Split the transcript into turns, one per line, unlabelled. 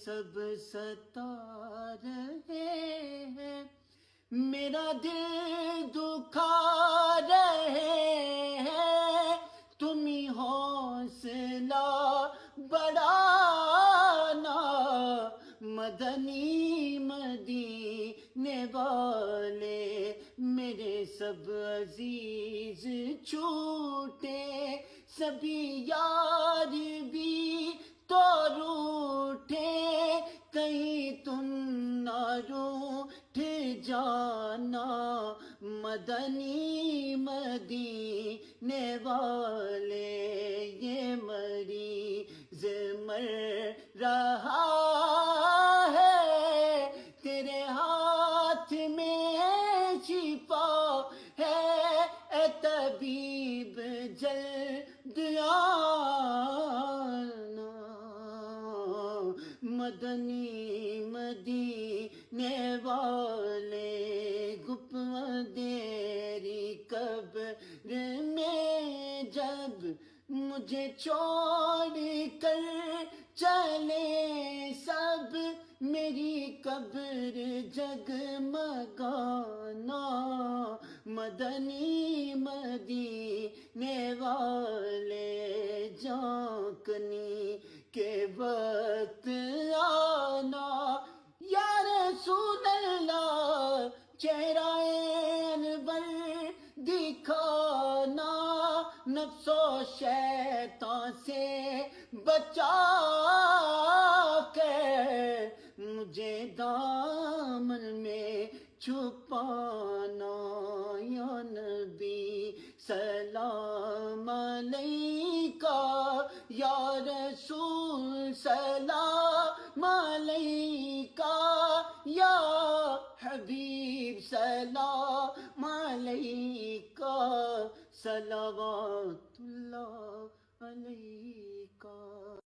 سب ستا رہے ہیں، میرا دل دکھا رہے ہیں، تم ہی حوصلہ بڑھانا، مدنی مدینے والے میرے سب عزیز چھوٹے، سبھی یار بھی تو روٹھے، کہیں تم نہ روٹھ جانا، مدنی مدینے والے یہ مریض مر رہا ہے، تیرے ہاتھ میں شفا ہے، اے طبیب جلد آنا، مدنی مدینے والے گپ اندھیری قبر میں جب مجھے چھوڑ کر چلے سب، میری قبر جگمگانا، مدنی مدینے والے جھانکنے کے وقت آنا، یا رسول اللہ چہرہ انور دکھانا، نفس و شیطان سے بچا کے مجھے دامن میں چھپانا، یا نبی سلام علیکہ، یا رسول سلام علیکہ، یا حبیب سلام علیکہ، صلوات اللہ علیکہ۔